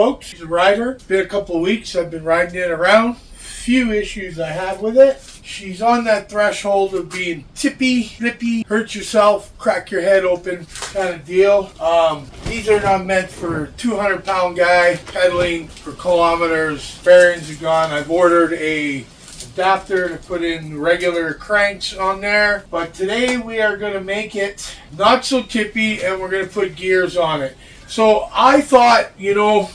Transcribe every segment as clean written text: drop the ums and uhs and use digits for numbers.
folks. She's a rider. It's been a couple of weeks. I've been riding it around. Few issues I have with it. She's on that threshold of being tippy, flippy, hurt yourself, crack your head open kind of deal. These are not meant for 200-pound guy pedaling for kilometers. Bearings are gone. I've ordered a adapter to put in regular cranks on there, but today we are going to make it not so tippy and we're going to put gears on it. So I thought,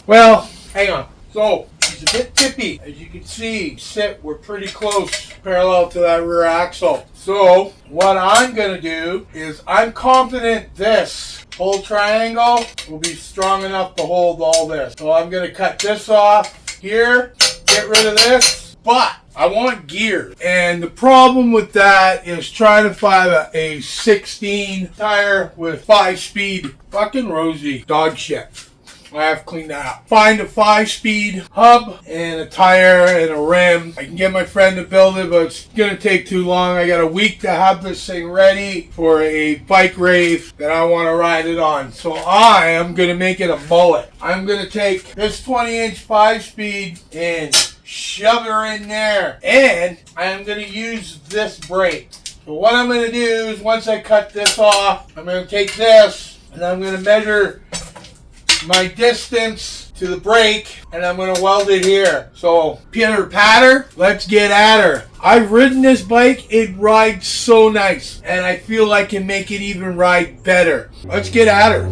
well, hang on. So it's a bit tippy. As you can see, we're pretty close parallel to that rear axle. So what I'm going to do is I'm confident this whole triangle will be strong enough to hold all this. So I'm going to cut this off here, get rid of this, but I want gears. And the problem with that is trying to find a 16 tire with 5-speed. Fucking Rosie. Dog shit. I have to clean that up. Find a 5-speed hub and a tire and a rim. I can get my friend to build it, but it's going to take too long. I got a week to have this thing ready for a bike rave that I want to ride it on. So I am going to make it a mullet. I'm going to take this 20-inch 5-speed and shove her in there. And I'm going to use this brake. So what I'm going to do is once I cut this off, I'm going to take this and I'm going to measure my distance to the brake and I'm going to weld it here. So pitter patter, let's get at her. I've ridden this bike, it rides so nice and I feel I can make it even ride better. Let's get at her.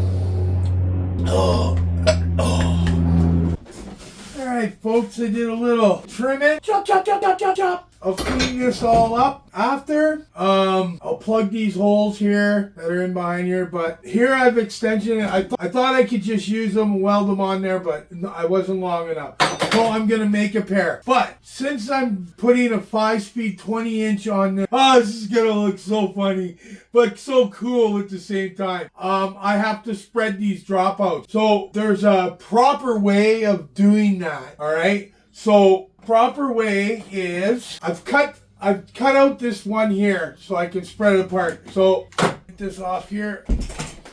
Alright folks, I did a little trimming. Chop, chop, chop, chop, chop, chop. I'll clean this all up after. I'll plug these holes here that are in behind here, but here I've extension. I thought I could just use them and weld them on there, but I wasn't long enough. So I'm going to make a pair. But since I'm putting a 5-speed 20-inch on there, this is going to look so funny, but so cool at the same time. I have to spread these dropouts. So there's a proper way of doing that, all right? So proper way is I've cut out this one here so I can spread it apart. So get this off here.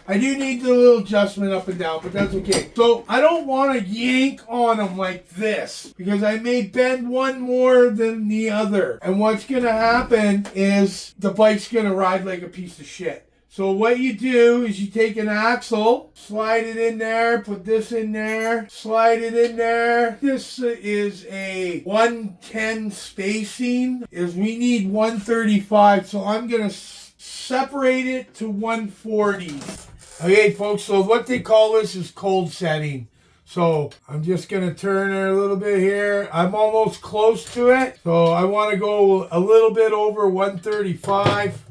I do need the little adjustment up and down, but that's okay. So I don't want to yank on them like this because I may bend one more than the other. And what's going to happen is the bike's going to ride like a piece of shit. So what you do is you take an axle, slide it in there, put this in there, slide it in there. This is a 110 spacing. We need 135, so I'm going to separate it to 140. Okay, folks, so what they call this is cold setting. So I'm just going to turn her a little bit here. I'm almost close to it. So I want to go a little bit over 135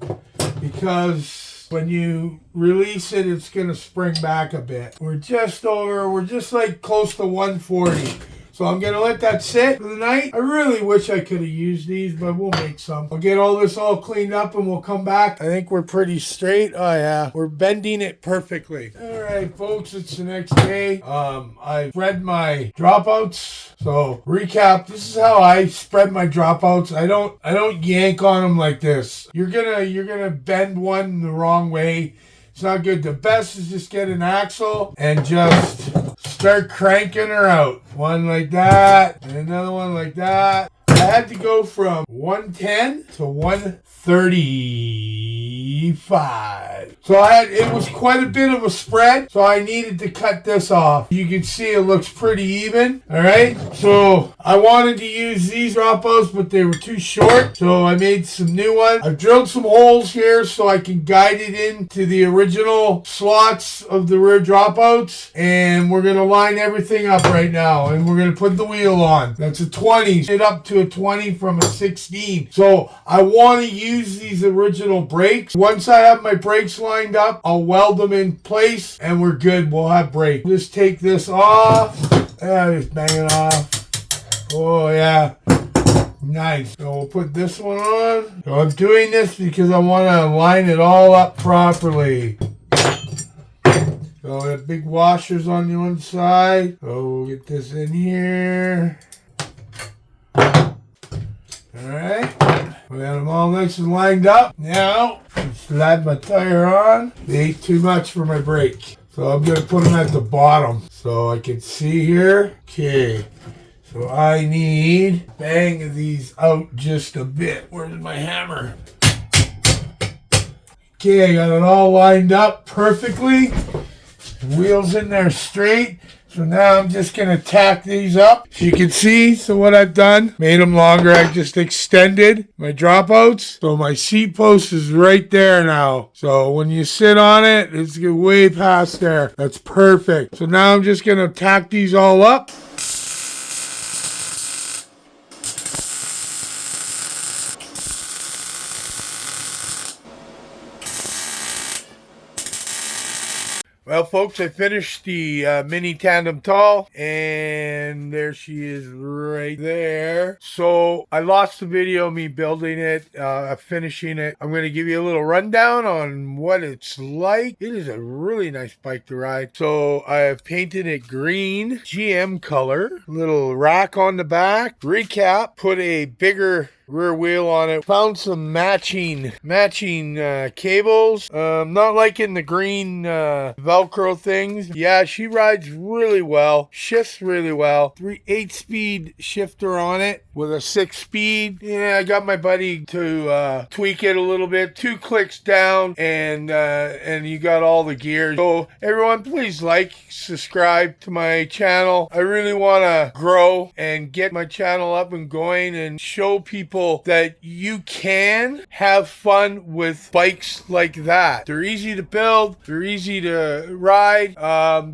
because when you release it, it's going to spring back a bit. We're just like close to 140. So I'm going to let that sit for the night. I really wish I could have used these, but we'll make some. I'll get all this all cleaned up and we'll come back. I think we're pretty straight. Oh yeah, we're bending it perfectly. All right, folks, it's the next day. I spread my dropouts. So recap, this is how I spread my dropouts. I don't yank on them like this. You're gonna bend one the wrong way. It's not good. The best is just get an axle and just start cranking her out. One like that, and another one like that. I had to go from 110 to 135. So it was quite a bit of a spread, so I needed to cut this off. You can see it looks pretty even, all right? So I wanted to use these dropouts, but they were too short, so I made some new ones. I've drilled some holes here so I can guide it into the original slots of the rear dropouts, and we're going to line everything up right now, and we're going to put the wheel on. That's a 20, it up to a 20 from a 16. So I want to use these original brakes. Once I have my brakes lined up, I'll weld them in place and we're good. We'll have brakes. Just take this off. Just bang it off. Oh yeah. Nice. So we'll put this one on. So I'm doing this because I want to line it all up properly. So we have big washers on the one side. So we'll get this in here. Alright. We got them all nice and lined up. Now, slide my tire on. They ate too much for my brake. So I'm going to put them at the bottom so I can see here. Okay. So I need bang these out just a bit. Where's my hammer? Okay, I got it all lined up perfectly. Wheels in there straight. So now I'm just going to tack these up. So you can see, so what I've done, made them longer. I just extended my dropouts. So my seat post is right there now. So when you sit on it, it's way past there. That's perfect. So now I'm just going to tack these all up. Well, folks, I finished the mini tandem tall, and there she is right there. So I lost the video of me building it, finishing it. I'm going to give you a little rundown on what it's like. It is a really nice bike to ride. So I have painted it green, GM color, little rack on the back, recap, put a bigger rear wheel on it, found some matching cables, not liking the green velcro things. Yeah, she rides really well, shifts really well. 8-speed shifter on it with a 6-speed. Yeah, I got my buddy to tweak it a little bit. 2 clicks down and you got all the gears. So everyone, please like, subscribe to my channel. I really want to grow and get my channel up and going and show people that you can have fun with bikes like that. They're easy to build, they're easy to ride.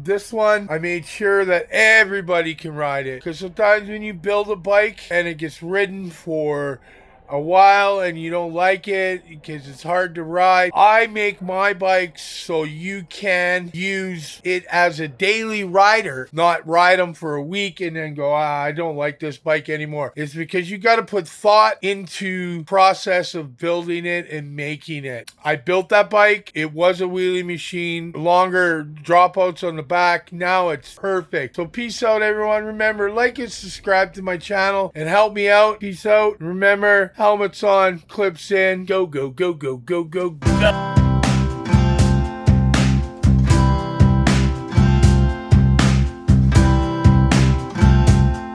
This one, I made sure that everybody can ride it, because sometimes when you build a bike and it gets ridden for a while and you don't like it because it's hard to ride, I make my bikes so you can use it as a daily rider, not ride them for a week and then go, I don't like this bike anymore. It's because you got to put thought into process of building it and making it. I built that bike. It was a wheelie machine, longer dropouts on the back. Now it's perfect. So peace out, everyone. Remember, like and subscribe to my channel and help me out. Peace out. Remember, helmets on, clips in. Go, go, go, go, go, go, go.